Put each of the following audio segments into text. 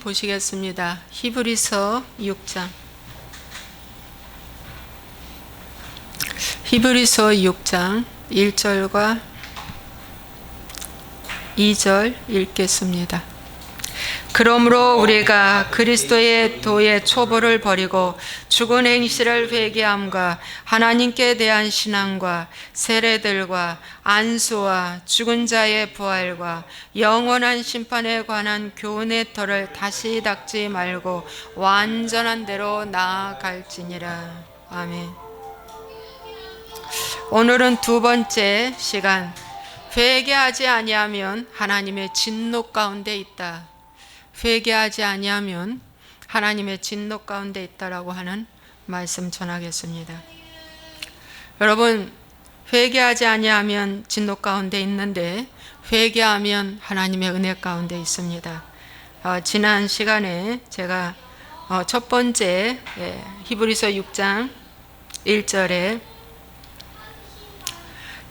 보시겠습니다. 히브리서 6장. 히브리서 6장 1절과 2절 읽겠습니다. 그러므로 우리가 그리스도의 도의 초보를 버리고 죽은 행실을 회개함과 하나님께 대한 신앙과 세례들과 안수와 죽은 자의 부활과 영원한 심판에 관한 교훈의 터를 다시 닦지 말고 완전한 대로 나아갈지니라. 아멘. 오늘은 두 번째 시간, 회개하지 아니하면 하나님의 진노 가운데 있다. 회개하지 아니하면 하나님의 진노 가운데 있다라고 하는 말씀 전하겠습니다. 여러분, 회개하지 아니하면 진노 가운데 있는데 회개하면 하나님의 은혜 가운데 있습니다. 지난 시간에 제가 첫 번째 히브리서 6장 1절에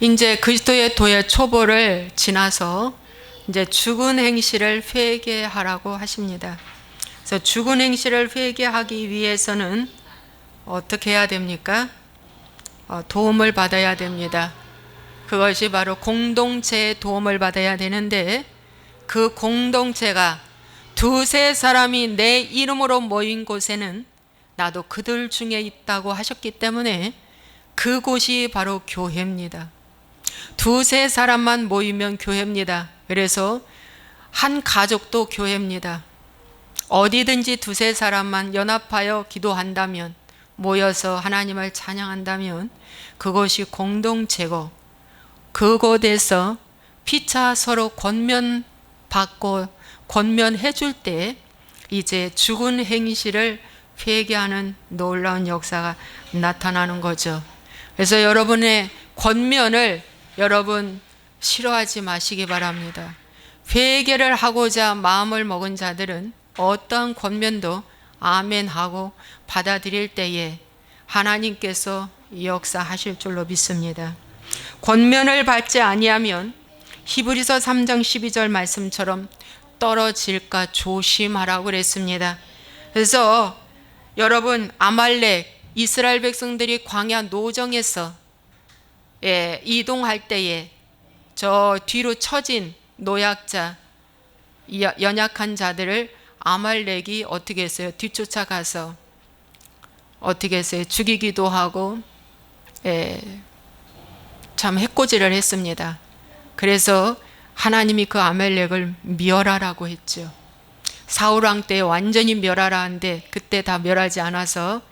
이제 그리스도의 도의 초보를 지나서 이제 죽은 행실을 회개하라고 하십니다. 그래서 죽은 행실을 회개하기 위해서는 어떻게 해야 됩니까? 도움을 받아야 됩니다. 그것이 바로 공동체의 도움을 받아야 되는데, 그 공동체가 두세 사람이 내 이름으로 모인 곳에는 나도 그들 중에 있다고 하셨기 때문에 그곳이 바로 교회입니다. 두세 사람만 모이면 교회입니다. 그래서 한 가족도 교회입니다. 어디든지 두세 사람만 연합하여 기도한다면, 모여서 하나님을 찬양한다면 그것이 공동체고, 그곳에서 피차 서로 권면받고 권면해 줄 때 이제 죽은 행실을 회개하는 놀라운 역사가 나타나는 거죠. 그래서 여러분의 권면을 여러분 싫어하지 마시기 바랍니다. 회개를 하고자 마음을 먹은 자들은 어떠한 권면도 아멘하고 받아들일 때에 하나님께서 역사하실 줄로 믿습니다. 권면을 받지 아니하면 히브리서 3장 12절 말씀처럼 떨어질까 조심하라고 그랬습니다. 그래서 여러분, 아말렉 이스라엘 백성들이 광야 노정에서 이동할 때에 저 뒤로 처진 노약자, 연약한 자들을 아말렉이 어떻게 했어요? 뒤쫓아가서 어떻게 했어요? 죽이기도 하고 참 해코지를 했습니다. 그래서 하나님이 그 아말렉을 멸하라고 했죠. 사울왕 때 완전히 멸하라 하는데 그때 다 멸하지 않아서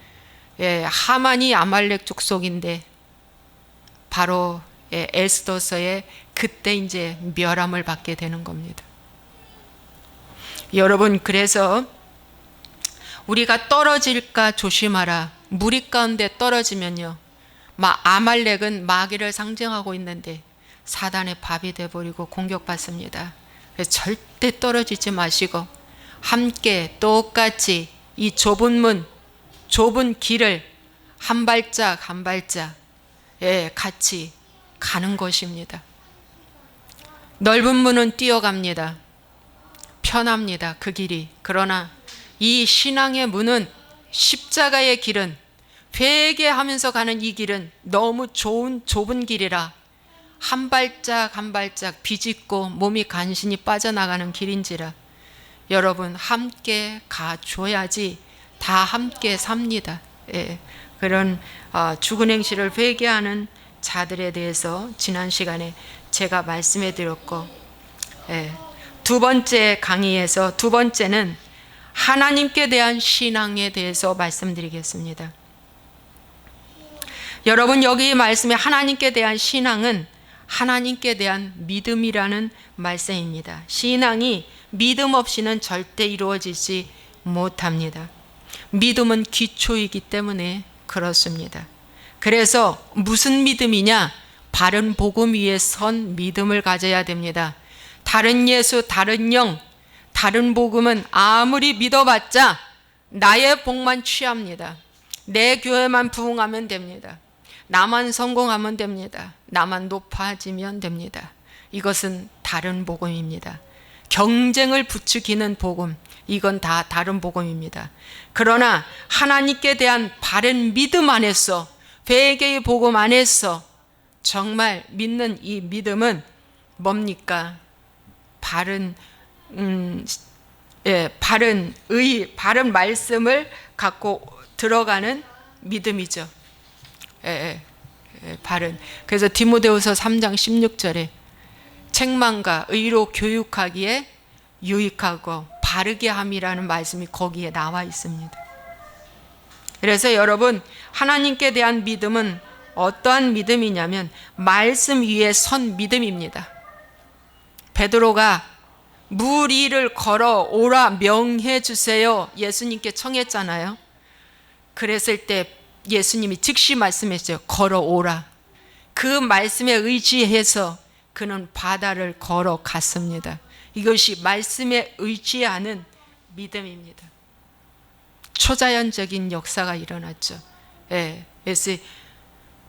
하만이 아말렉 족속인데 바로 에스더서에 그때 이제 멸함을 받게 되는 겁니다. 여러분, 그래서 우리가 떨어질까 조심하라. 무리 가운데 떨어지면요, 아말렉은 마귀를 상징하고 있는데 사단의 밥이 돼버리고 공격받습니다. 그래서 절대 떨어지지 마시고 함께 똑같이 이 좁은 문, 좁은 길을 한 발짝 한 발짝 같이 가는 것입니다. 넓은 문은 뛰어갑니다. 편합니다, 그 길이. 그러나 이 신앙의 문은, 십자가의 길은, 회개하면서 가는 이 길은 너무 좁은 길이라 한 발짝 한 발짝 비집고 몸이 간신히 빠져나가는 길인지라 여러분 함께 가줘야지 다 함께 삽니다. 그런 죽은 행실을 회개하는 자들에 대해서 지난 시간에 제가 말씀해 드렸고, 두 번째 강의에서 두 번째는 하나님께 대한 신앙에 대해서 말씀드리겠습니다. 여러분, 여기 말씀에 하나님께 대한 신앙은 하나님께 대한 믿음이라는 말씀입니다. 신앙이 믿음 없이는 절대 이루어지지 못합니다. 믿음은 기초이기 때문에 그렇습니다. 그래서 무슨 믿음이냐? 바른 복음 위에 선 믿음을 가져야 됩니다. 다른 예수, 다른 영, 다른 복음은 아무리 믿어봤자 나의 복만 취합니다. 내 교회만 부흥하면 됩니다. 나만 성공하면 됩니다. 나만 높아지면 됩니다. 이것은 다른 복음입니다. 경쟁을 부추기는 복음, 이건 다 다른 복음입니다. 그러나 하나님께 대한 바른 믿음 안에서, 회개의 복음 안에서 정말 믿는 이 믿음은 뭡니까? 바른 바른 말씀을 갖고 들어가는 믿음이죠. 바른. 그래서 디모데후서 3장 16절에 책망과 의로 교육하기에 유익하고 바르게 함이라는 말씀이 거기에 나와 있습니다. 그래서 여러분, 하나님께 대한 믿음은 어떠한 믿음이냐면 말씀 위에 선 믿음입니다. 베드로가 물 위를 걸어오라 명해 주세요, 예수님께 청했잖아요. 그랬을 때 예수님이 즉시 말씀했어요. 걸어오라. 그 말씀에 의지해서 그는 바다를 걸어갔습니다. 이것이 말씀에 의지하는 믿음입니다. 초자연적인 역사가 일어났죠. 그래서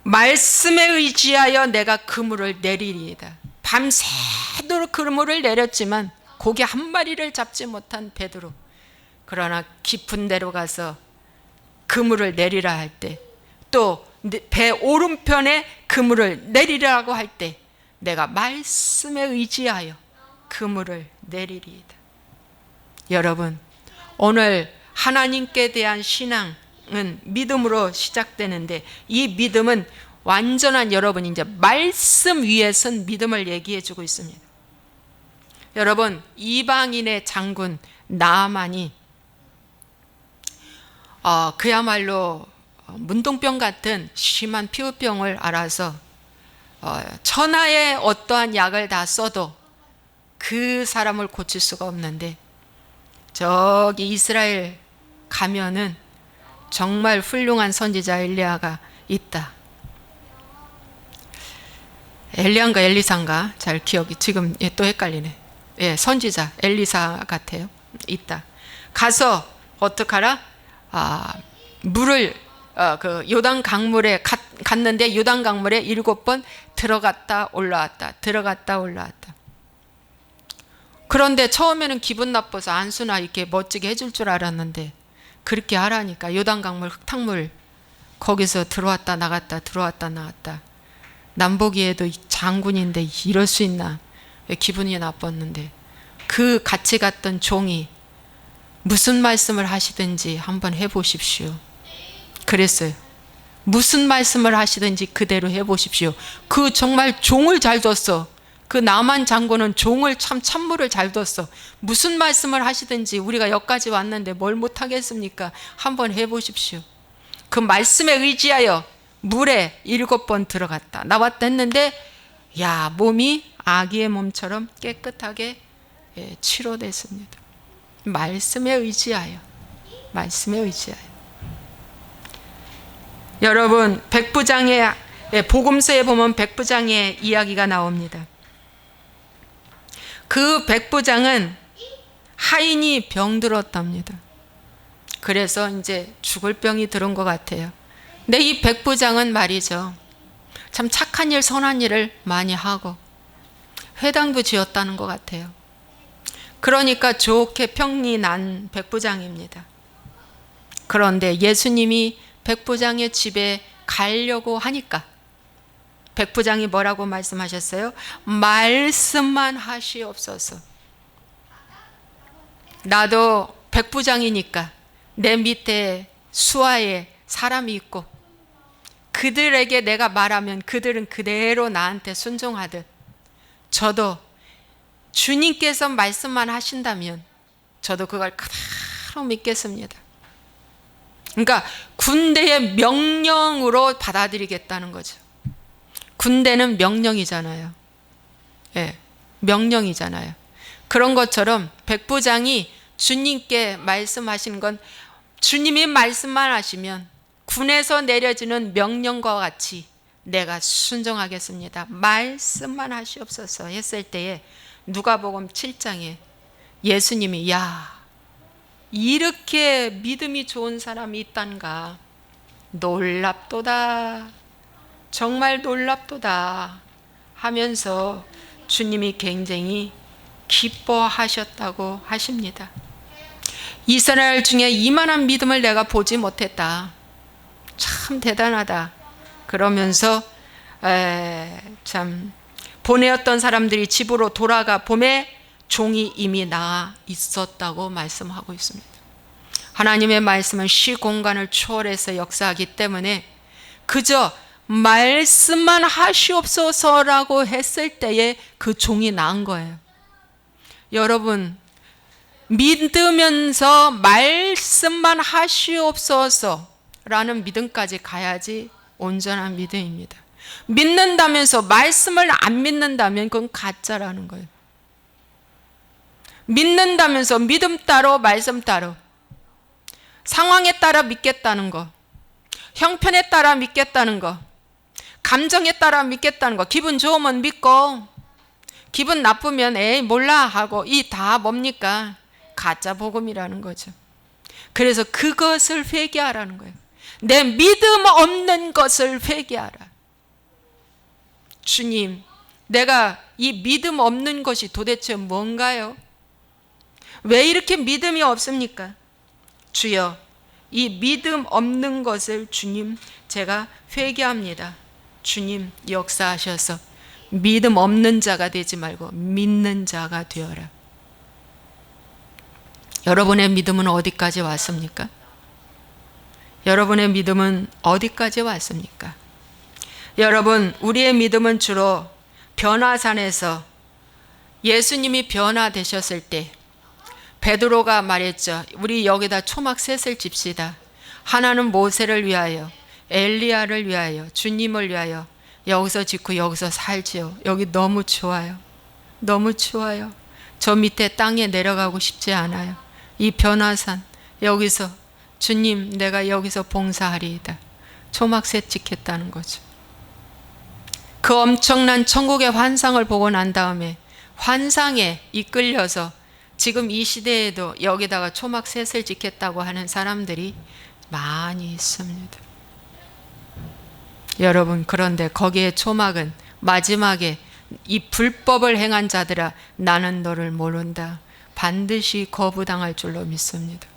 말씀에 의지하여 내가 그물을 내리리이다. 밤새도록 그물을 내렸지만 고기 한 마리를 잡지 못한 베드로, 그러나 깊은 데로 가서 그물을 내리라 할 때, 또 배 오른편에 그물을 내리라고 할 때 내가 말씀에 의지하여 그물을 내리리이다. 여러분, 오늘 하나님께 대한 신앙은 믿음으로 시작되는데, 이 믿음은 완전한, 여러분 이제 말씀 위에 선 믿음을 얘기해 주고 있습니다. 여러분, 이방인의 장군 나아만이 그야말로 문둥병 같은 심한 피부병을 앓아서 천하의 어떠한 약을 다 써도 그 사람을 고칠 수가 없는데, 저기 이스라엘 가면은 정말 훌륭한 선지자 엘리야가 있다. 엘리야인가 엘리사인가 잘 기억이 지금 또 헷갈리네. 선지자 엘리사 같아요. 있다. 가서 어떡하라? 물을 그 요단 강물에 갔는데 요단 강물에 7번 들어갔다 올라왔다, 들어갔다 올라왔다. 그런데 처음에는 기분 나빠서 안수나 이렇게 멋지게 해줄 줄 알았는데, 그렇게 하라니까 요단 강물, 흙탕물 거기서 들어왔다 나갔다 들어왔다 나갔다. 남보기에도 장군인데 이럴 수 있나, 기분이 나빴는데, 그 같이 갔던 종이 무슨 말씀을 하시든지 한번 해보십시오. 그랬어요. 무슨 말씀을 하시든지 그대로 해보십시오. 그 정말 종을 잘 뒀어. 그 나만 장군은 종을 참물을 잘 뒀어. 무슨 말씀을 하시든지 우리가 여기까지 왔는데 뭘 못하겠습니까? 한번 해보십시오. 그 말씀에 의지하여 물에 7번 들어갔다 나왔다 했는데, 야, 몸이 아기의 몸처럼 깨끗하게 치료됐습니다. 말씀에 의지하여, 말씀에 의지하여. 여러분, 백부장의 복음서에 보면 백부장의 이야기가 나옵니다. 그 백부장은 하인이 병들었답니다. 그래서 이제 죽을 병이 들은 것 같아요. 근데 이 백부장은 말이죠, 참 착한 일, 선한 일을 많이 하고 회당도 지었다는 것 같아요. 그러니까 좋게 평이 난 백부장입니다. 그런데 예수님이 백부장의 집에 가려고 하니까 백부장이 뭐라고 말씀하셨어요? 말씀만 하시옵소서. 나도 백부장이니까 내 밑에 수하에 사람이 있고 그들에게 내가 말하면 그들은 그대로 나한테 순종하듯, 저도 주님께서 말씀만 하신다면 저도 그걸 그대로 믿겠습니다. 그러니까 군대의 명령으로 받아들이겠다는 거죠. 군대는 명령이잖아요. 명령이잖아요. 그런 것처럼 백부장이 주님께 말씀하신 건, 주님이 말씀만 하시면 군에서 내려지는 명령과 같이 내가 순종하겠습니다, 말씀만 하시옵소서 했을 때에 누가복음 7장에 예수님이, 야, 이렇게 믿음이 좋은 사람이 있단가, 놀랍도다, 정말 놀랍도다 하면서 주님이 굉장히 기뻐하셨다고 하십니다. 이스라엘 중에 이만한 믿음을 내가 보지 못했다. 참 대단하다. 그러면서 참 보내었던 사람들이 집으로 돌아가 봄에 종이 이미 나아 있었다고 말씀하고 있습니다. 하나님의 말씀은 시공간을 초월해서 역사하기 때문에 그저 말씀만 하시옵소서라고 했을 때에 그 종이 나은 거예요. 여러분, 믿으면서 말씀만 하시옵소서라는 믿음까지 가야지 온전한 믿음입니다. 믿는다면서 말씀을 안 믿는다면 그건 가짜라는 거예요. 믿는다면서 믿음 따로 말씀 따로, 상황에 따라 믿겠다는 거, 형편에 따라 믿겠다는 거, 감정에 따라 믿겠다는 거, 기분 좋으면 믿고 기분 나쁘면 에이 몰라 하고, 이 다 뭡니까? 가짜 복음이라는 거죠. 그래서 그것을 회개하라는 거예요. 내 믿음 없는 것을 회개하라. 주님, 내가 이 믿음 없는 것이 도대체 뭔가요? 왜 이렇게 믿음이 없습니까? 주여, 이 믿음 없는 것을 주님 제가 회개합니다. 주님 역사하셔서 믿음 없는 자가 되지 말고 믿는 자가 되어라. 여러분의 믿음은 어디까지 왔습니까? 여러분의 믿음은 어디까지 왔습니까? 여러분, 우리의 믿음은 주로 변화산에서 예수님이 변화되셨을 때 베드로가 말했죠. 우리 여기다 초막 셋을 집시다. 하나는 모세를 위하여, 엘리야를 위하여, 주님을 위하여 여기서 짓고 여기서 살지요. 여기 너무 좋아요. 너무 좋아요. 저 밑에 땅에 내려가고 싶지 않아요. 이 변화산 여기서 주님 내가 여기서 봉사하리이다. 초막 셋 짓겠다는 거죠. 그 엄청난 천국의 환상을 보고 난 다음에 환상에 이끌려서 지금 이 시대에도 여기다가 초막 셋을 짓겠다고 하는 사람들이 많이 있습니다. 여러분, 그런데 거기에 초막은 마지막에 이 불법을 행한 자들아 나는 너를 모른다. 반드시 거부당할 줄로 믿습니다.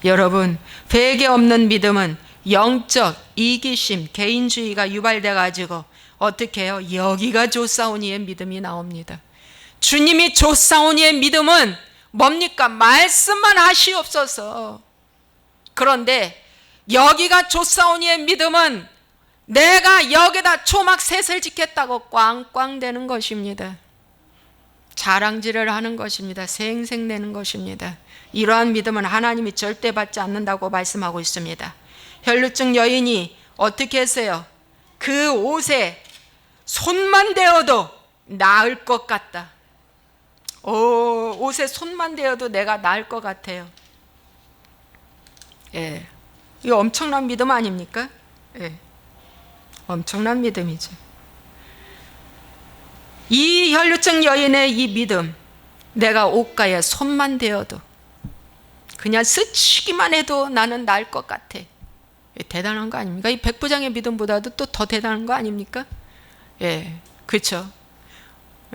여러분, 회개 없는 믿음은 영적 이기심, 개인주의가 유발돼 가지고 어떻게 해요? 여기가 좋사오니의 믿음이 나옵니다. 주님이 좋사오니의 믿음은 뭡니까? 말씀만 하시옵소서. 그런데 여기가 좋사오니의 믿음은 내가 여기다 초막 셋을 짓겠다고 꽝꽝대는 것입니다. 자랑질을 하는 것입니다. 생색내는 것입니다. 이러한 믿음은 하나님이 절대 받지 않는다고 말씀하고 있습니다. 혈루증 여인이 어떻게 했어요? 그 옷에 손만 대어도 나을 것 같다. 옷에 손만 대어도 내가 나을 것 같아요. 예, 이거 엄청난 믿음 아닙니까? 예, 엄청난 믿음이죠. 이 혈루증 여인의 이 믿음, 내가 옷가에 손만 대어도 그냥 스치기만 해도 나는 나을 것 같아. 대단한 거 아닙니까? 이 백부장의 믿음보다도 또 더 대단한 거 아닙니까? 예, 그렇죠.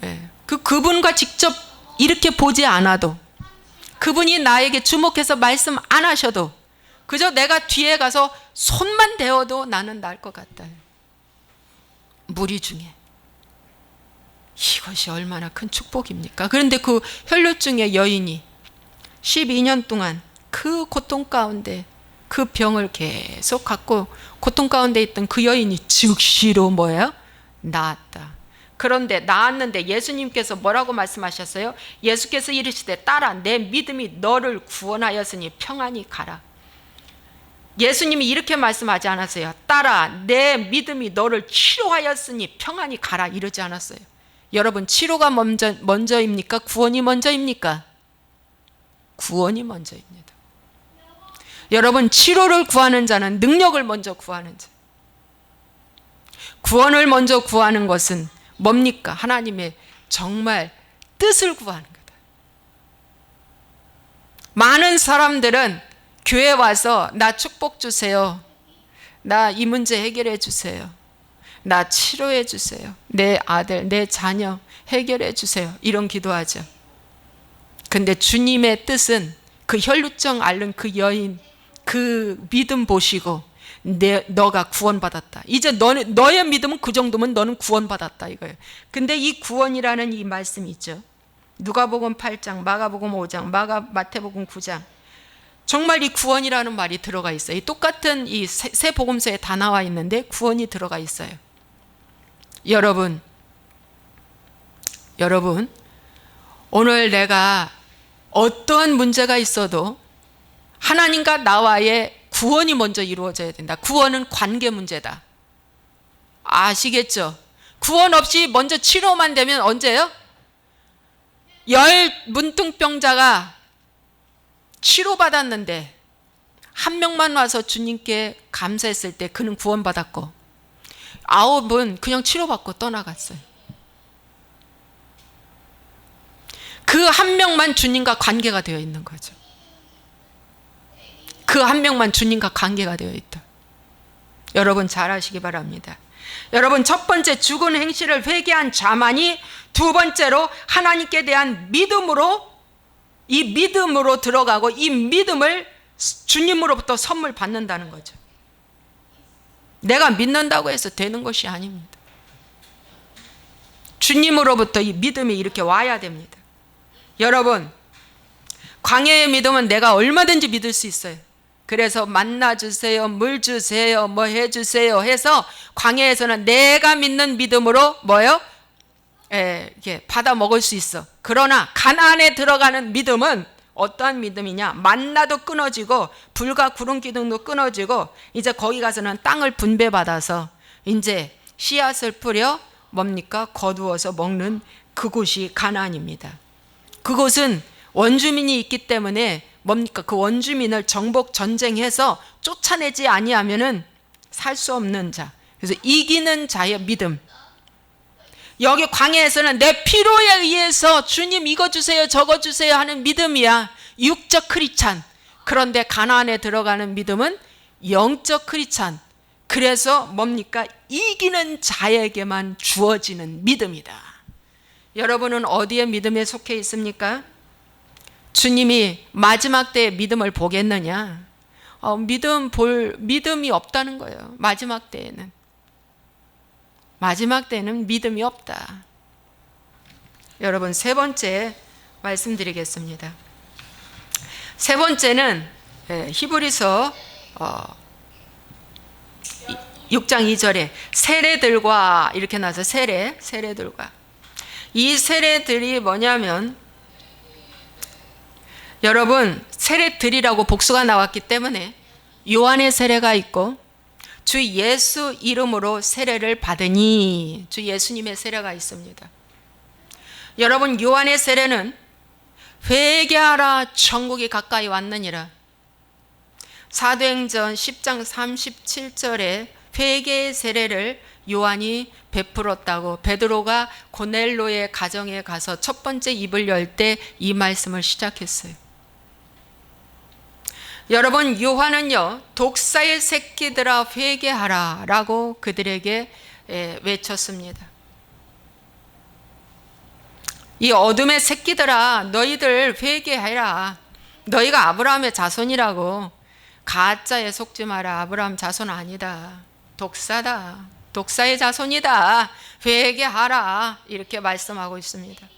예, 그분과 직접 이렇게 보지 않아도, 그분이 나에게 주목해서 말씀 안 하셔도 그저 내가 뒤에 가서 손만 대어도 나는 나을 것 같다. 무리 중에 이것이 얼마나 큰 축복입니까? 그런데 그 혈루증의 여인이 12년 동안 그 고통 가운데 그 병을 계속 갖고 고통 가운데 있던 그 여인이 즉시로 뭐예요? 나았다. 그런데 나았는데 예수님께서 뭐라고 말씀하셨어요? 예수께서 이르시되 딸아 내 믿음이 너를 구원하였으니 평안히 가라. 예수님이 이렇게 말씀하지 않았어요. 딸아 내 믿음이 너를 치료하였으니 평안히 가라 이러지 않았어요. 여러분, 치료가 먼저입니까? 구원이 먼저입니까? 구원이 먼저입니다. 여러분, 치료를 구하는 자는 능력을 먼저 구하는 자. 구원을 먼저 구하는 것은 뭡니까? 하나님의 정말 뜻을 구하는 거다. 많은 사람들은 교회 와서 나 축복 주세요. 나 이 문제 해결해 주세요. 나 치료해 주세요. 내 아들, 내 자녀 해결해 주세요. 이런 기도하죠. 근데 주님의 뜻은 그 혈루증 앓는 그 여인 그 믿음 보시고 너가 구원받았다. 이제 너의 믿음은 그 정도면 너는 구원받았다 이거예요. 근데 이 구원이라는 이 말씀이 있죠. 누가복음 8장, 마가복음 5장, 마태복음 9장. 정말 이 구원이라는 말이 들어가 있어요. 이 똑같은 이 세 복음서에 다 나와 있는데 구원이 들어가 있어요. 여러분, 오늘 내가 어떠한 문제가 있어도 하나님과 나와의 구원이 먼저 이루어져야 된다. 구원은 관계 문제다. 아시겠죠? 구원 없이 먼저 치료만 되면 언제요? 문둥병자가 치료받았는데 한 명만 와서 주님께 감사했을 때 그는 구원받았고 9은 그냥 치료받고 떠나갔어요. 그 한 명만 주님과 관계가 되어 있는 거죠. 그 한 명만 주님과 관계가 되어 있다. 여러분 잘 아시기 바랍니다. 여러분 첫 번째 죽은 행실을 회개한 자만이 두 번째로 하나님께 대한 믿음으로 이 믿음으로 들어가고 이 믿음을 주님으로부터 선물 받는다는 거죠. 내가 믿는다고 해서 되는 것이 아닙니다. 주님으로부터 이 믿음이 이렇게 와야 됩니다. 여러분 광야의 믿음은 내가 얼마든지 믿을 수 있어요. 그래서 만나 주세요, 물 주세요, 뭐 해주세요 해서 광야에서는 내가 믿는 믿음으로 뭐요? 이렇게 받아 먹을 수 있어. 그러나 가나안에 들어가는 믿음은 어떠한 믿음이냐? 만나도 끊어지고 불과 구름 기둥도 끊어지고 이제 거기 가서는 땅을 분배받아서 이제 씨앗을 뿌려 뭡니까? 거두어서 먹는 그곳이 가나안입니다. 그곳은 원주민이 있기 때문에 뭡니까? 그 원주민을 정복 전쟁해서 쫓아내지 아니하면은 살 수 없는 자. 그래서 이기는 자의 믿음. 여기 광야에서는 내 필요에 의해서 주님 이거 주세요 저거 주세요 하는 믿음이야. 육적 크리스찬. 그런데 가나안에 들어가는 믿음은 영적 크리스찬. 그래서 뭡니까? 이기는 자에게만 주어지는 믿음이다. 여러분은 어디에 믿음에 속해 있습니까? 주님이 마지막 때의 믿음을 보겠느냐? 믿음이 없다는 거예요. 마지막 때에는 믿음이 없다. 여러분 세 번째 말씀드리겠습니다. 세 번째는 히브리서 6장 2절에 세례들과 이렇게 나와서 세례들과 이 세례들이 뭐냐면 여러분 세례들이라고 복수가 나왔기 때문에 요한의 세례가 있고 주 예수 이름으로 세례를 받으니 주 예수님의 세례가 있습니다. 여러분 요한의 세례는 회개하라 천국이 가까이 왔느니라. 사도행전 10장 37절에 회개의 세례를 요한이 베풀었다고 베드로가 고넬로의 가정에 가서 첫 번째 입을 열 때 이 말씀을 시작했어요. 여러분 요한은요 독사의 새끼들아 회개하라 라고 그들에게 외쳤습니다. 이 어둠의 새끼들아 너희들 회개해라. 너희가 아브라함의 자손이라고. 가짜에 속지 마라. 아브라함 자손 아니다. 독사다. 독사의 자손이다. 회개하라. 이렇게 말씀하고 있습니다.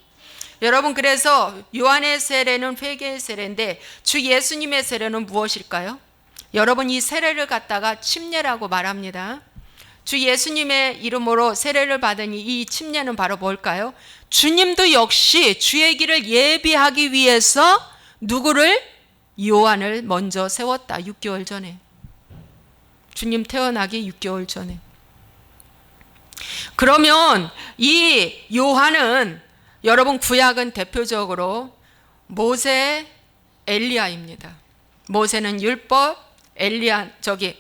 여러분 그래서 요한의 세례는 회개의 세례인데 주 예수님의 세례는 무엇일까요? 여러분 이 세례를 갖다가 침례라고 말합니다. 주 예수님의 이름으로 세례를 받으니 이 침례는 바로 뭘까요? 주님도 역시 주의 길을 예비하기 위해서 누구를? 요한을 먼저 세웠다. 6개월 전에. 주님 태어나기 6개월 전에. 그러면 이 요한은 여러분 구약은 대표적으로 모세, 엘리야입니다. 모세는 율법,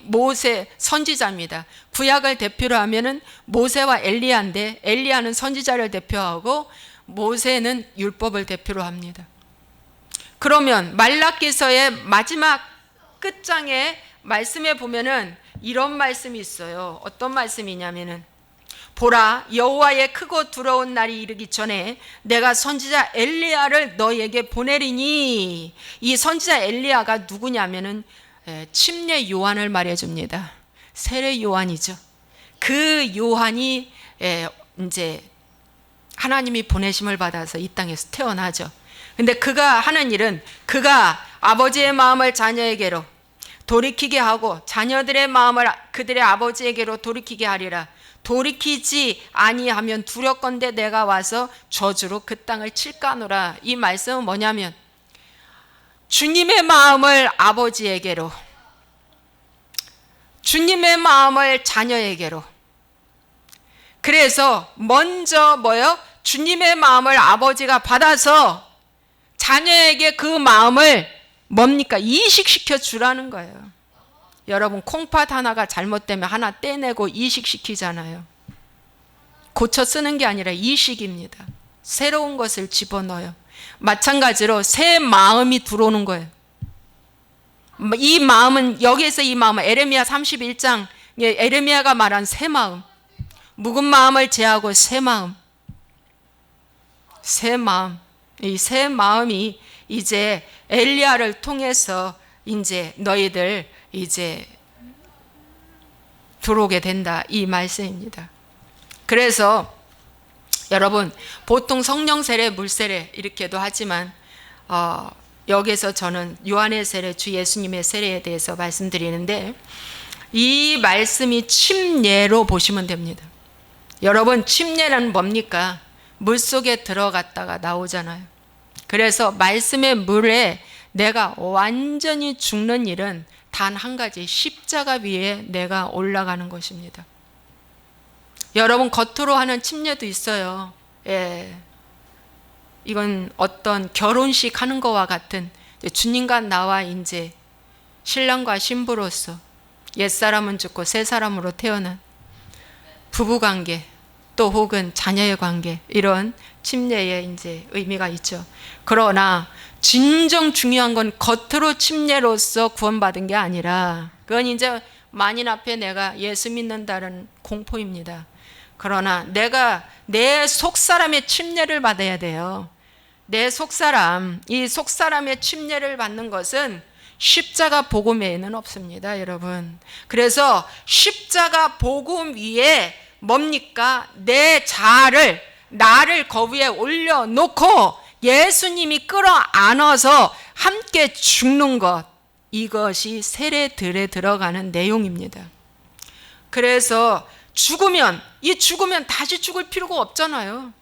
모세 선지자입니다. 구약을 대표로 하면은 모세와 엘리야인데 엘리야는 선지자를 대표하고 모세는 율법을 대표로 합니다. 그러면 말라기서의 마지막 끝장에 말씀에 보면은 이런 말씀이 있어요. 어떤 말씀이냐면은 보라, 여호와의 크고 두려운 날이 이르기 전에 내가 선지자 엘리야를 너에게 보내리니. 이 선지자 엘리야가 누구냐면은 침례 요한을 말해줍니다. 세례 요한이죠. 그 요한이 이제 하나님이 보내심을 받아서 이 땅에서 태어나죠. 근데 그가 하는 일은, 그가 아버지의 마음을 자녀에게로 돌이키게 하고 자녀들의 마음을 그들의 아버지에게로 돌이키게 하리라. 돌이키지 아니하면 두렵건대 내가 와서 저주로 그 땅을 칠까노라. 이 말씀은 뭐냐면, 주님의 마음을 아버지에게로, 주님의 마음을 자녀에게로. 그래서 먼저 뭐요? 주님의 마음을 아버지가 받아서 자녀에게 그 마음을 뭡니까? 이식시켜 주라는 거예요. 여러분, 콩팥 하나가 잘못되면 하나 떼내고 이식시키잖아요. 고쳐 쓰는 게 아니라 이식입니다. 새로운 것을 집어넣어요. 마찬가지로 새 마음이 들어오는 거예요. 이 마음은, 여기에서 이 마음은 에레미야 31장 에레미야가 말한 새 마음, 묵은 마음을 제하고 새 마음, 새 마음. 이 새 마음이 이제 엘리야를 통해서 이제 너희들 이제 들어오게 된다, 이 말씀입니다. 그래서 여러분, 보통 성령 세례, 물 세례 이렇게도 하지만 여기서 저는 요한의 세례, 주 예수님의 세례에 대해서 말씀드리는데, 이 말씀이 침례로 보시면 됩니다. 여러분, 침례는 뭡니까? 물 속에 들어갔다가 나오잖아요. 그래서 말씀의 물에 내가 완전히 죽는 일은 단 한 가지, 십자가 위에 내가 올라가는 것입니다. 여러분, 겉으로 하는 침례도 있어요. 이건 어떤 결혼식 하는 거와 같은, 주님과 나와 이제 신랑과 신부로서 옛사람은 죽고 새 사람으로 태어난 부부관계, 또 혹은 자녀의 관계, 이런 침례의 이제 의미가 있죠. 그러나 진정 중요한 건 겉으로 침례로서 구원받은 게 아니라, 그건 이제 만인 앞에 내가 예수 믿는다는 공포입니다. 그러나 내가 내 속사람의 침례를 받아야 돼요. 내 속사람, 이 속사람의 침례를 받는 것은 십자가 복음 외에는 없습니다, 여러분. 그래서 십자가 복음 위에 뭡니까? 내 자아를, 나를 그 위에 올려놓고 예수님이 끌어안아서 함께 죽는 것, 이것이 세례들에 들어가는 내용입니다. 그래서 죽으면 다시 죽을 필요가 없잖아요.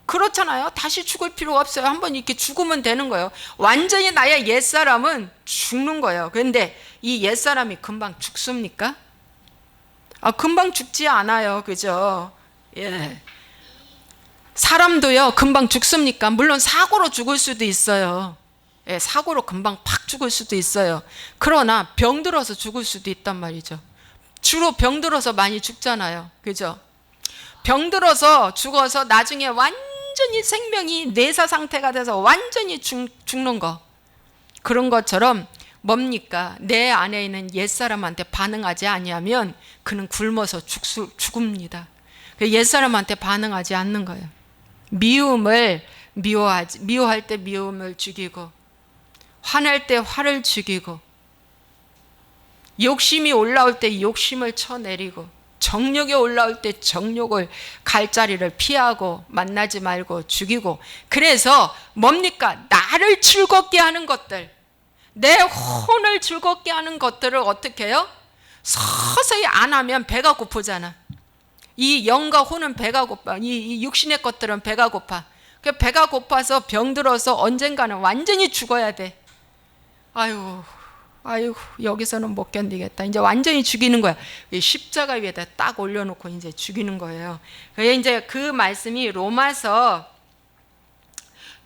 그렇잖아요. 다시 죽을 필요가 없어요. 한번 이렇게 죽으면 되는 거예요. 완전히 나의 옛사람은 죽는 거예요. 그런데 이 옛사람이 금방 죽습니까? 금방 죽지 않아요. 그죠? 예. 사람도요, 금방 죽습니까? 물론 사고로 죽을 수도 있어요. 예, 사고로 금방 팍 죽을 수도 있어요. 그러나 병들어서 죽을 수도 있단 말이죠. 주로 병들어서 많이 죽잖아요. 그죠? 병들어서 죽어서 나중에 완전히 생명이 뇌사 상태가 돼서 완전히 죽는 거. 그런 것처럼 뭡니까? 내 안에 있는 옛사람한테 반응하지 아니하면 그는 굶어서 죽습니다. 옛사람한테 반응하지 않는 거예요. 미움을 미워할 때 미움을 죽이고, 화낼 때 화를 죽이고, 욕심이 올라올 때 욕심을 쳐내리고, 정욕이 올라올 때 정욕을, 갈자리를 피하고 만나지 말고 죽이고. 그래서 뭡니까? 나를 즐겁게 하는 것들, 내 혼을 즐겁게 하는 것들을 어떻게 해요? 서서히 안 하면 배가 고프잖아. 이 영과 혼은 배가 고파. 이 육신의 것들은 배가 고파. 배가 고파서 병들어서 언젠가는 완전히 죽어야 돼. 아유, 여기서는 못 견디겠다. 이제 완전히 죽이는 거야. 십자가 위에다 딱 올려놓고 이제 죽이는 거예요. 이제 그 말씀이 로마서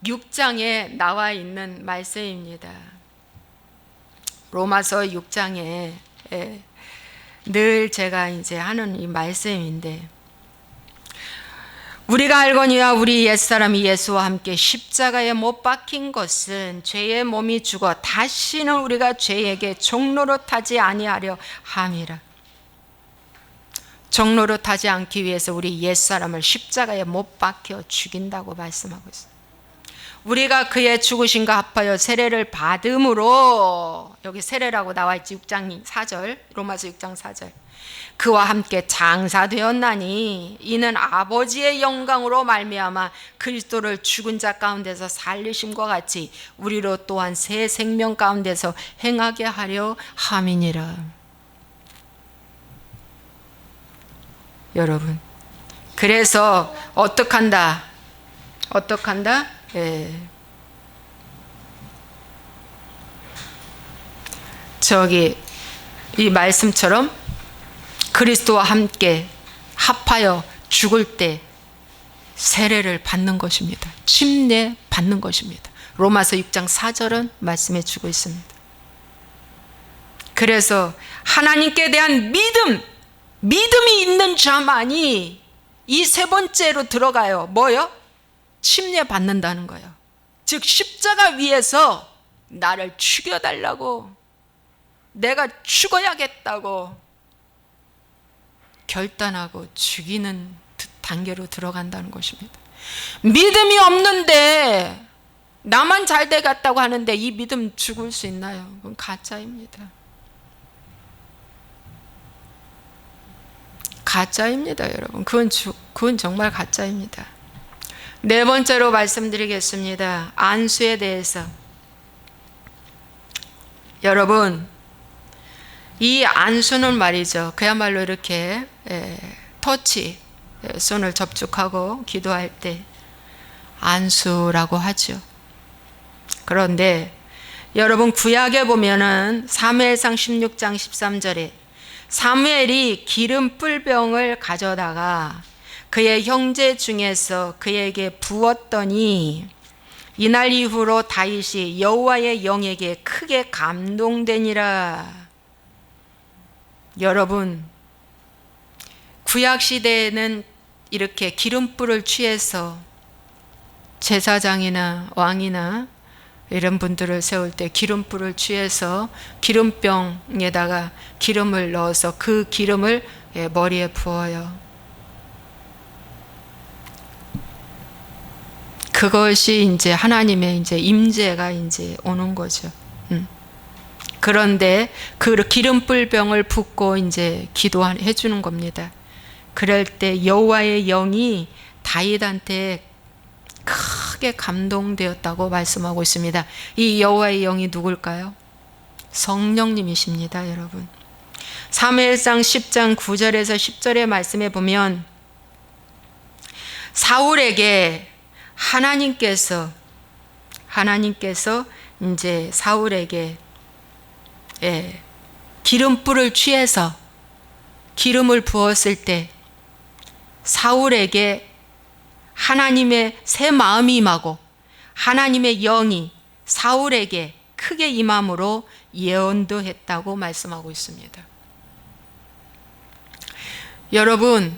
6장에 나와 있는 말씀입니다. 로마서 6장에 늘 제가 이제 하는 이 말씀인데, 우리가 알거니와 우리 옛사람이 예수와 함께 십자가에 못 박힌 것은 죄의 몸이 죽어 다시는 우리가 죄에게 종노릇하지 아니하려 함이라. 종노릇하지 않기 위해서 우리 옛사람을 십자가에 못 박혀 죽인다고 말씀하고 있어요. 우리가 그의 죽으심과 합하여 세례를 받음으로, 여기 세례라고 나와 있지, 6장 4절, 로마서 6장 4절. 그와 함께 장사되었나니 이는 아버지의 영광으로 말미암아 그리스도를 죽은 자 가운데서 살리심과 같이 우리로 또한 새 생명 가운데서 행하게 하려 함이니라. 여러분, 그래서 어떡한다? 저기 이 말씀처럼 그리스도와 함께 합하여 죽을 때 세례를 받는 것입니다. 침례 받는 것입니다. 로마서 6장 4절은 말씀해 주고 있습니다. 그래서 하나님께 대한 믿음이 있는 자만이 이 세 번째로 들어가요. 뭐요? 침례 받는다는 거예요. 즉 십자가 위에서 나를 죽여달라고, 내가 죽어야겠다고 결단하고 죽이는 단계로 들어간다는 것입니다. 믿음이 없는데 나만 잘 되겠다고 하는데 이 믿음 죽을 수 있나요? 그건 가짜입니다. 가짜입니다, 여러분. 그건 정말 가짜입니다. 네 번째로 말씀드리겠습니다. 안수에 대해서. 여러분, 이 안수는 말이죠, 그야말로 이렇게 터치, 손을 접촉하고 기도할 때 안수라고 하죠. 그런데 여러분, 구약에 보면은 사무엘상 16장 13절에 사무엘이 기름 뿔병을 가져다가 그의 형제 중에서 그에게 부었더니 이날 이후로 다윗이 여호와의 영에게 크게 감동되니라. 여러분, 구약 시대에는 이렇게 기름불을 취해서 제사장이나 왕이나 이런 분들을 세울 때 기름불을 취해서 기름병에다가 기름을 넣어서 그 기름을 머리에 부어요. 그것이 이제 하나님의 이제 임재가 이제 오는 거죠. 그런데 그 기름불병을 붓고 이제 기도해 주는 겁니다. 그럴 때 여호와의 영이 다윗한테 크게 감동되었다고 말씀하고 있습니다. 이 여호와의 영이 누굴까요? 성령님이십니다, 여러분. 사무엘상 10장 9절에서 10절의 말씀에 보면 사울에게 하나님께서 이제 사울에게 기름불을 취해서 기름을 부었을 때 사울에게 하나님의 새 마음이 임하고 하나님의 영이 사울에게 크게 임함으로 예언도 했다고 말씀하고 있습니다. 여러분,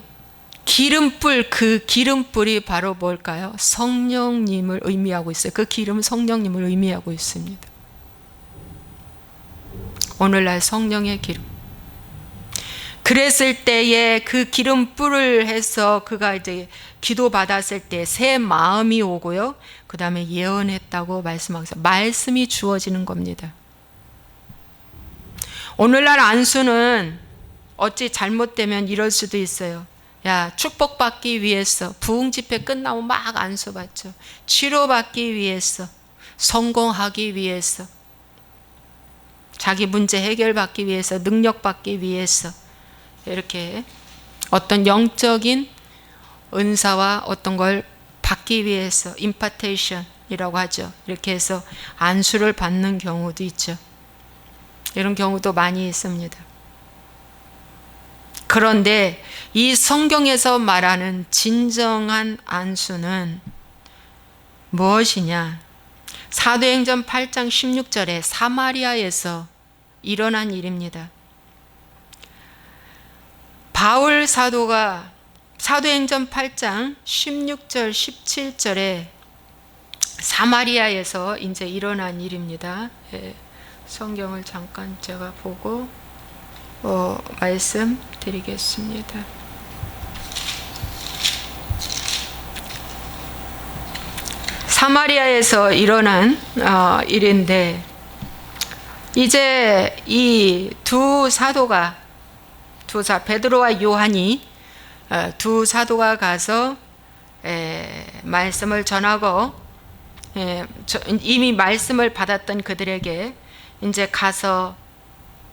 기름불, 그 기름불이 바로 뭘까요? 성령님을 의미하고 있어요. 그 기름은 성령님을 의미하고 있습니다. 오늘날 성령의 기름. 그랬을 때에 그 기름불을 해서 그가 이제 기도 받았을 때 새 마음이 오고요. 그 다음에 예언했다고 말씀하고 있어요. 말씀이 주어지는 겁니다. 오늘날 안수는 어찌 잘못되면 이럴 수도 있어요. 야, 축복받기 위해서 부흥 집회 끝나고 막 안수 받죠. 치료받기 위해서, 성공하기 위해서, 자기 문제 해결받기 위해서, 능력받기 위해서 이렇게 어떤 영적인 은사와 어떤 걸 받기 위해서 임파테이션이라고 하죠. 이렇게 해서 안수를 받는 경우도 있죠. 이런 경우도 많이 있습니다. 그런데 이 성경에서 말하는 진정한 안수는 무엇이냐? 사도행전 8장 16절에 사마리아에서 일어난 일입니다. 바울 사도가 사도행전 8장 16절 17절에 사마리아에서 이제 일어난 일입니다. 성경을 잠깐 제가 보고 말씀드리겠습니다. 사마리아에서 일어난 일인데, 이제 이 두 사도가, 베드로와 요한이 두 사도가 가서 말씀을 전하고, 이미 말씀을 받았던 그들에게 이제 가서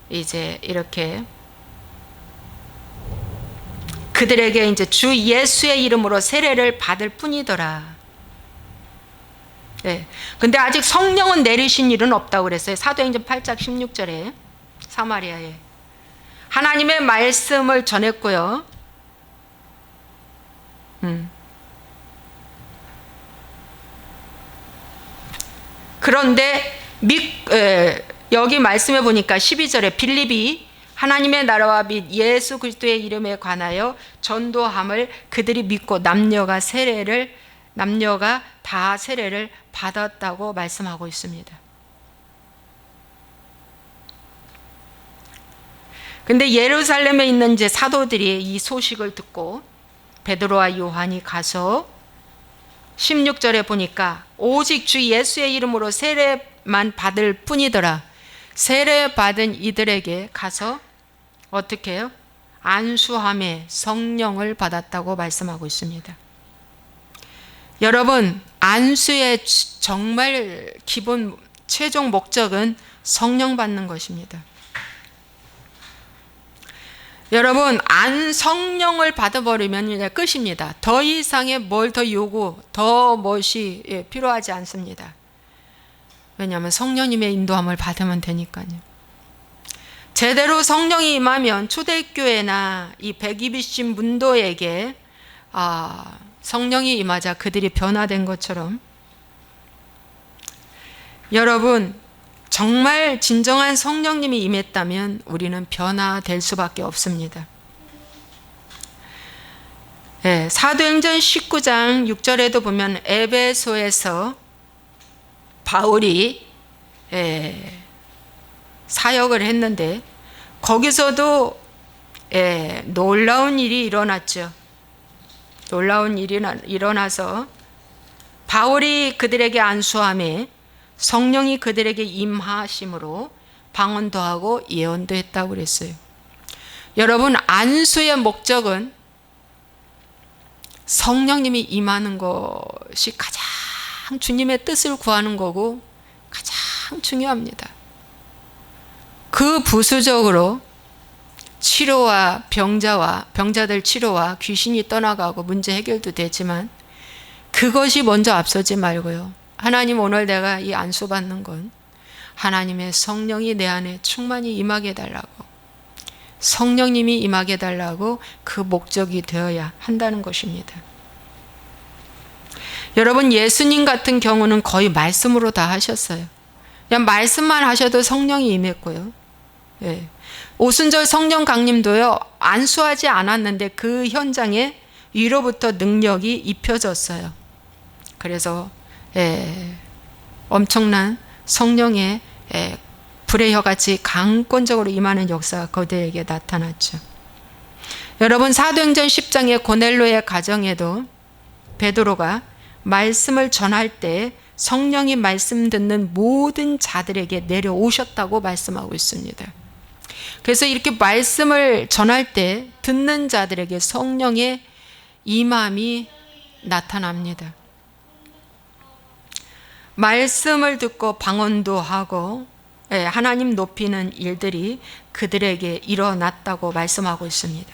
이제 이렇게 그들에게 이제 주 예수의 이름으로 세례를 받을 뿐이더라. 네. 근데 아직 성령은 내리신 일은 없다고 그랬어요. 사도행전 8장 16절에 사마리아에 하나님의 말씀을 전했고요. 그런데 여기 말씀해 보니까 12절에 빌립이 하나님의 나라와 및 예수 그리스도의 이름에 관하여 전도함을 그들이 믿고 남녀가 다 세례를 받았다고 말씀하고 있습니다. 근데 예루살렘에 있는 이제 사도들이 이 소식을 듣고 베드로와 요한이 가서 16절에 보니까 오직 주 예수의 이름으로 세례만 받을 뿐이더라. 세례 받은 이들에게 가서 어떻게 해요? 안수함에 성령을 받았다고 말씀하고 있습니다. 여러분, 안수의 정말 기본 최종 목적은 성령 받는 것입니다. 여러분, 성령을 받아버리면 이제 끝입니다. 더 이상의 뭘 더 더 무엇이 필요하지 않습니다. 왜냐하면 성령님의 인도함을 받으면 되니까요. 제대로 성령이 임하면 초대교회나 이 120신 문도에게 성령이 임하자 그들이 변화된 것처럼, 여러분, 정말 진정한 성령님이 임했다면 우리는 변화될 수밖에 없습니다. 사도행전 19장 6절에도 보면 에베소에서 바울이 사역을 했는데 거기서도 놀라운 일이 일어났죠. 놀라운 일이 일어나서 바울이 그들에게 안수함에 성령이 그들에게 임하심으로 방언도 하고 예언도 했다고 그랬어요. 여러분, 안수의 목적은 성령님이 임하는 것이 가장 주님의 뜻을 구하는 거고 가장 중요합니다. 그 부수적으로 치료와 병자들 치료와 귀신이 떠나가고 문제 해결도 되지만 그것이 먼저 앞서지 말고요. 하나님, 오늘 내가 이 안수 받는 건 하나님의 성령이 내 안에 충만히 임하게 해달라고, 성령님이 임하게 해달라고 그 목적이 되어야 한다는 것입니다. 여러분, 예수님 같은 경우는 거의 말씀으로 다 하셨어요. 그냥 말씀만 하셔도 성령이 임했고요. 오순절 성령 강림도요, 안수하지 않았는데 그 현장에 위로부터 능력이 입혀졌어요. 그래서 엄청난 성령의 불의 혀같이 강권적으로 임하는 역사가 그들에게 나타났죠. 여러분, 사도행전 10장의 고넬로의 가정에도 베드로가 말씀을 전할 때 성령이 말씀 듣는 모든 자들에게 내려오셨다고 말씀하고 있습니다. 그래서 이렇게 말씀을 전할 때 듣는 자들에게 성령의 임함이 나타납니다. 말씀을 듣고 방언도 하고 하나님 높이는 일들이 그들에게 일어났다고 말씀하고 있습니다.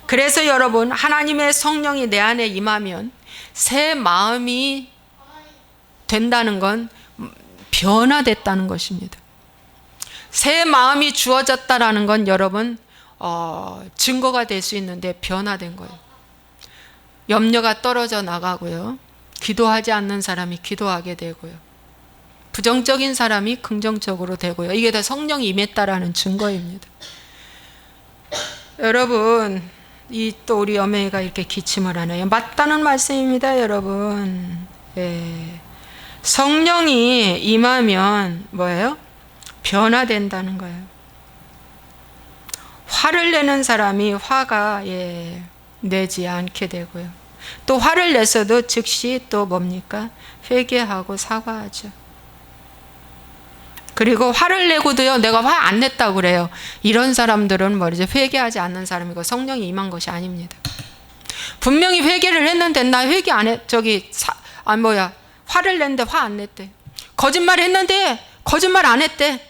그래서 여러분, 하나님의 성령이 내 안에 임하면 새 마음이 된다는 건 변화됐다는 것입니다. 새 마음이 주어졌다라는 건 여러분 증거가 될 수 있는데 변화된 거예요. 염려가 떨어져 나가고요. 기도하지 않는 사람이 기도하게 되고요. 부정적인 사람이 긍정적으로 되고요. 이게 다 성령이 임했다라는 증거입니다. 여러분, 또 우리 어머니가 이렇게 기침을 하네요. 맞다는 말씀입니다, 여러분. 성령이 임하면 뭐예요? 변화된다는 거예요. 화를 내는 사람이 화가 내지 않게 되고요. 또 화를 냈어도 즉시 또 뭡니까? 회개하고 사과하죠. 그리고 화를 내고도요, 내가 화 안 냈다고 그래요. 이런 사람들은 뭐지? 회개하지 않는 사람이고 성령이 임한 것이 아닙니다. 분명히 회개를 했는데 나 회개 안 해. 화를 냈는데 화 안 냈대. 거짓말 했는데 거짓말 안 했대.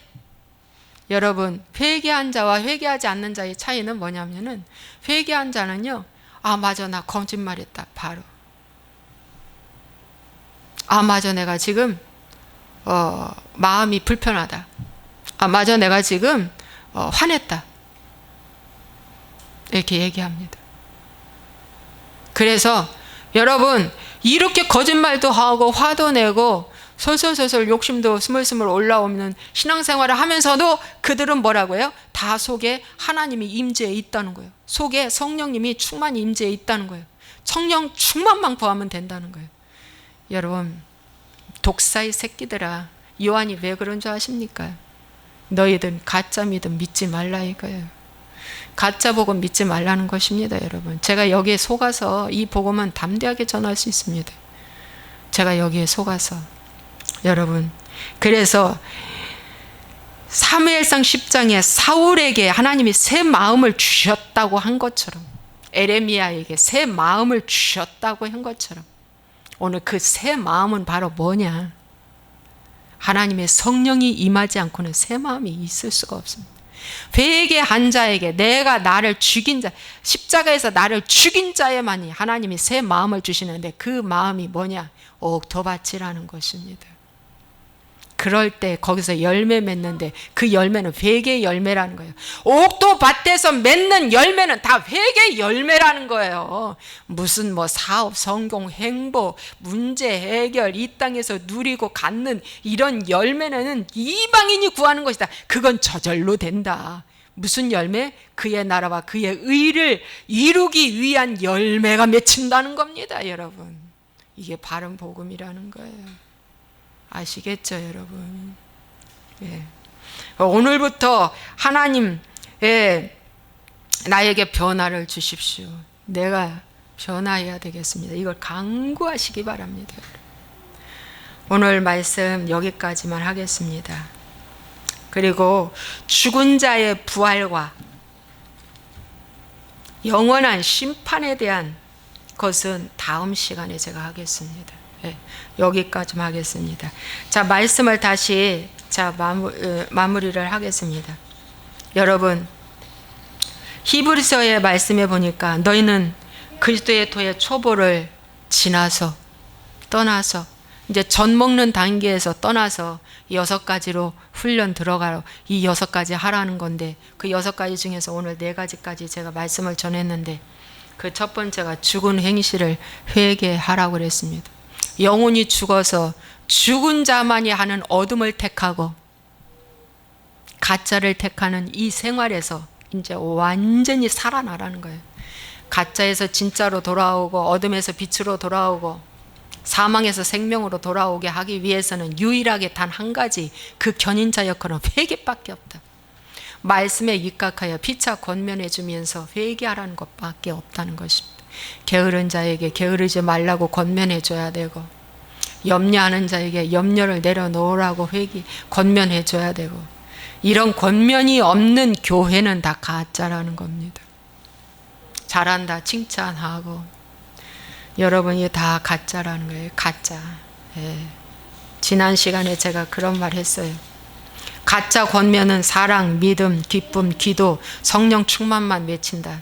여러분, 회개한 자와 회개하지 않는 자의 차이는 뭐냐면은, 회개한 자는요, 아 맞아 나 거짓말했다. 바로 아 맞아 내가 지금 마음이 불편하다. 아 맞아 내가 지금 화냈다. 이렇게 얘기합니다. 그래서 여러분, 이렇게 거짓말도 하고 화도 내고 솔솔솔솔 욕심도 스물스물 올라오는 신앙생활을 하면서도 그들은 뭐라고 해요? 다 속에 하나님이 임재해 있다는 거예요. 속에 성령님이 충만히 임재해 있다는 거예요. 성령 충만만 구하면 된다는 거예요. 여러분, 독사의 새끼들아, 요한이 왜 그런 줄 아십니까? 너희들 가짜 믿음 믿지 말라 이거예요. 가짜 복음 믿지 말라는 것입니다. 여러분, 제가 여기에 속아서 이 복음은 담대하게 전할 수 있습니다. 제가 여기에 속아서. 여러분, 그래서 사무엘상 10장에 사울에게 하나님이 새 마음을 주셨다고 한 것처럼, 에레미야에게 새 마음을 주셨다고 한 것처럼, 오늘 그 새 마음은 바로 뭐냐? 하나님의 성령이 임하지 않고는 새 마음이 있을 수가 없습니다. 회개한 자에게, 내가 나를 죽인 자, 십자가에서 나를 죽인 자에만이 하나님이 새 마음을 주시는데, 그 마음이 뭐냐? 옥토밭이라는 것입니다. 그럴 때 거기서 열매 맺는데, 그 열매는 회개의 열매라는 거예요. 옥토밭에서 맺는 열매는 다 회개의 열매라는 거예요. 무슨 사업 성공, 행복, 문제 해결, 이 땅에서 누리고 갖는 이런 열매는 이방인이 구하는 것이다. 그건 저절로 된다. 무슨 열매? 그의 나라와 그의 의를 이루기 위한 열매가 맺힌다는 겁니다. 여러분, 이게 바른 복음이라는 거예요. 아시겠죠, 여러분? 예. 오늘부터 하나님, 나에게 변화를 주십시오. 내가 변화해야 되겠습니다. 이걸 간구하시기 바랍니다. 오늘 말씀 여기까지만 하겠습니다. 그리고 죽은 자의 부활과 영원한 심판에 대한 것은 다음 시간에 제가 하겠습니다. 여기까지만 하겠습니다. 자, 말씀을 다시 마무리를 하겠습니다. 여러분, 히브리서의 말씀에 보니까 너희는 그리스도의 도의 초보를 지나서, 떠나서, 이제 젖 먹는 단계에서 떠나서 6가지로 훈련 들어가라. 이 6가지 하라는 건데, 그 6가지 중에서 오늘 4가지까지 제가 말씀을 전했는데, 그 첫 번째가 죽은 행실을 회개하라고 그랬습니다. 영혼이 죽어서 죽은 자만이 하는 어둠을 택하고 가짜를 택하는 이 생활에서 이제 완전히 살아나라는 거예요. 가짜에서 진짜로 돌아오고 어둠에서 빛으로 돌아오고 사망에서 생명으로 돌아오게 하기 위해서는 유일하게 단 한 가지, 그 견인자 역할은 회개밖에 없다. 말씀에 입각하여 피차 권면해 주면서 회개하라는 것밖에 없다는 것입니다. 게으른 자에게 게으르지 말라고 권면해 줘야 되고, 염려하는 자에게 염려를 내려놓으라고 권면해 줘야 되고, 이런 권면이 없는 교회는 다 가짜라는 겁니다. 잘한다 칭찬하고, 여러분이 다 가짜라는 거예요. 가짜. 지난 시간에 제가 그런 말 했어요. 가짜 권면은 사랑, 믿음, 기쁨, 기도, 성령 충만만 맺힌다.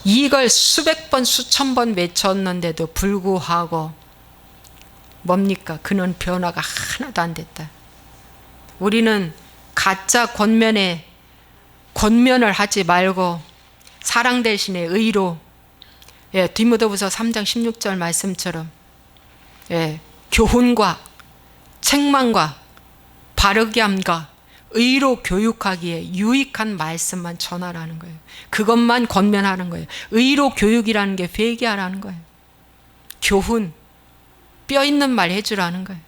이걸 수백 번, 수천 번 외쳤는데도 불구하고 뭡니까? 그는 변화가 하나도 안 됐다. 우리는 가짜 권면을 하지 말고 사랑 대신에 의로, 디모데후서 3장 16절 말씀처럼 교훈과 책망과 바르게 함과 의로 교육하기에 유익한 말씀만 전하라는 거예요. 그것만 권면하는 거예요. 의로 교육이라는 게 회개하라는 거예요. 교훈, 뼈 있는 말 해주라는 거예요.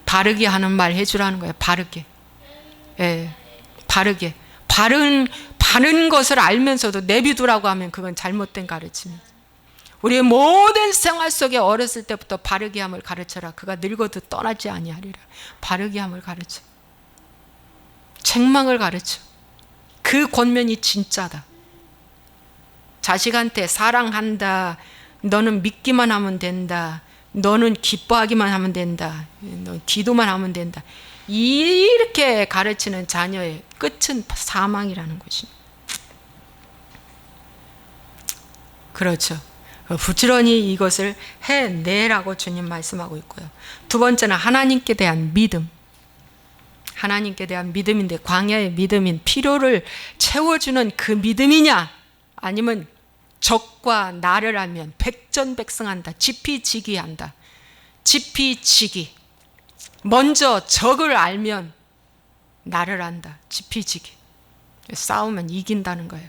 바르게 하는 말 해주라는 거예요. 바르게. 바르게. 바른 바른 것을 알면서도 내비두라고 하면 그건 잘못된 가르침이에요. 우리의 모든 생활 속에 어렸을 때부터 바르게 함을 가르쳐라. 그가 늙어도 떠나지 아니하리라. 바르게 함을 가르쳐. 책망을 가르쳐. 그 권면이 진짜다. 자식한테 사랑한다. 너는 믿기만 하면 된다. 너는 기뻐하기만 하면 된다. 너 기도만 하면 된다. 이렇게 가르치는 자녀의 끝은 사망이라는 것입니다. 그렇죠. 부지런히 이것을 해내라고 주님 말씀하고 있고요. 두 번째는 하나님께 대한 믿음. 하나님께 대한 믿음인데, 광야의 믿음인 필요를 채워주는 그 믿음이냐, 아니면 적과 나를 알면 백전백승한다. 지피지기한다. 지피지기. 먼저 적을 알면 나를 안다. 지피지기. 싸우면 이긴다는 거예요.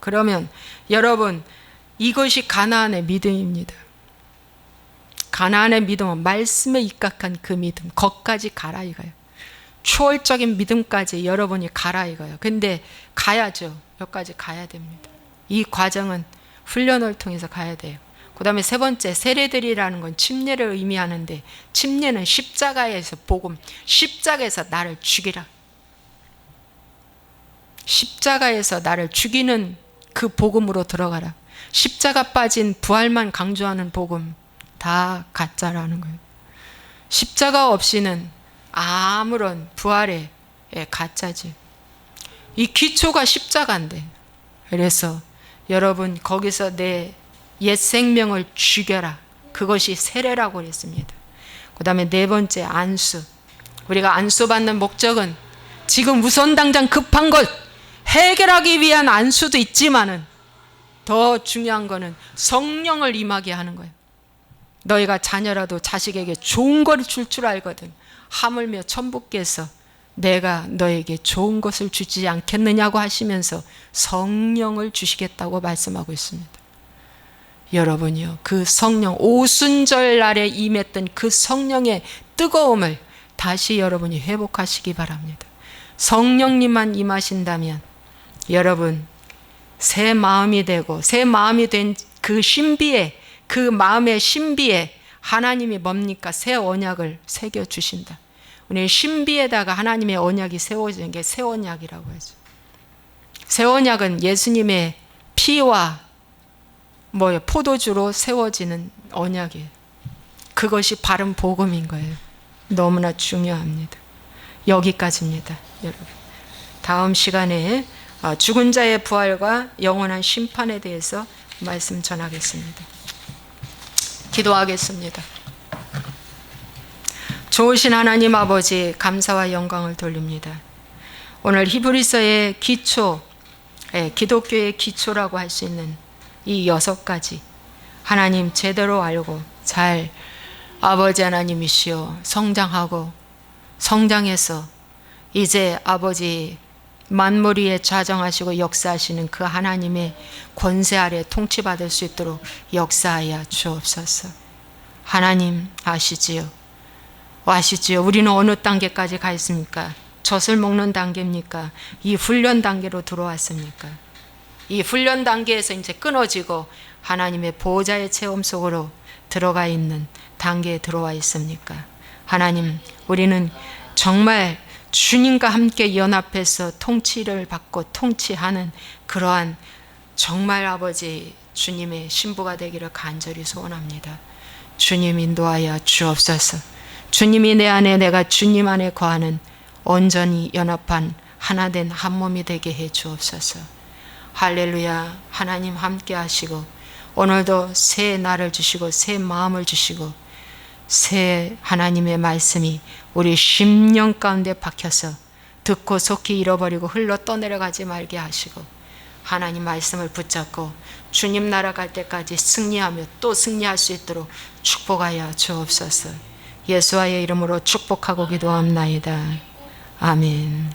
그러면 여러분, 이것이 가나안의 믿음입니다. 가나안의 믿음은 말씀에 입각한 그 믿음, 거기까지 가라 이거예요. 초월적인 믿음까지 여러분이 가라 이거예요. 근데 가야죠. 여기까지 가야 됩니다. 이 과정은 훈련을 통해서 가야 돼요. 그 다음에 세 번째, 세례들이라는 건 침례를 의미하는데, 침례는 십자가에서 복음, 십자가에서 나를 죽이라. 십자가에서 나를 죽이는 그 복음으로 들어가라. 십자가 빠진 부활만 강조하는 복음 다 가짜라는 거예요. 십자가 없이는 아무런 부활의 가짜지. 이 기초가 십자가인데, 그래서 여러분 거기서 내 옛 생명을 죽여라. 그것이 세례라고 그랬습니다. 그 다음에 네 번째, 안수. 우리가 안수 받는 목적은 지금 우선 당장 급한 것 해결하기 위한 안수도 있지만은 더 중요한 거는 성령을 임하게 하는 거예요. 너희가 자녀라도 자식에게 좋은 걸 줄 알거든. 하물며 천부께서 내가 너에게 좋은 것을 주지 않겠느냐고 하시면서 성령을 주시겠다고 말씀하고 있습니다. 여러분이요, 그 성령, 오순절 날에 임했던 그 성령의 뜨거움을 다시 여러분이 회복하시기 바랍니다. 성령님만 임하신다면 여러분 새 마음이 되고, 새 마음이 된 그 신비에, 그 마음의 신비에 하나님이 뭡니까? 새 언약을 새겨 주신다. 우리 신비에다가 하나님의 언약이 세워지는 게 새 언약이라고 하죠. 새 언약은 예수님의 피와 포도주로 세워지는 언약이에요. 그것이 바른 복음인 거예요. 너무나 중요합니다. 여기까지입니다, 여러분. 다음 시간에 죽은 자의 부활과 영원한 심판에 대해서 말씀 전하겠습니다. 기도하겠습니다. 좋으신 하나님 아버지, 감사와 영광을 돌립니다. 오늘 히브리서의 기초, 기독교의 기초라고 할 수 있는 이 6가지 하나님 제대로 알고 잘 아버지 하나님이시여 성장하고, 성장해서 이제 아버지 만물 위에 좌정하시고 역사하시는 그 하나님의 권세 아래 통치받을 수 있도록 역사하여 주옵소서. 하나님 아시지요? 우리는 어느 단계까지 가 있습니까? 젖을 먹는 단계입니까? 이 훈련 단계로 들어왔습니까? 이 훈련 단계에서 이제 끊어지고 하나님의 보호자의 체험 속으로 들어가 있는 단계에 들어와 있습니까? 하나님, 우리는 정말 주님과 함께 연합해서 통치를 받고 통치하는 그러한 정말 아버지 주님의 신부가 되기를 간절히 소원합니다. 주님 인도하여 주옵소서. 주님이 내 안에, 내가 주님 안에 거하는 온전히 연합한 하나된 한 몸이 되게 해 주옵소서. 할렐루야. 하나님 함께 하시고 오늘도 새 날을 주시고 새 마음을 주시고 새 하나님의 말씀이 우리 심령 가운데 박혀서 듣고 속히 잃어버리고 흘러 떠내려가지 말게 하시고, 하나님 말씀을 붙잡고 주님 나라 갈 때까지 승리하며 또 승리할 수 있도록 축복하여 주옵소서. 예수와의 이름으로 축복하고 기도합나이다. 아멘.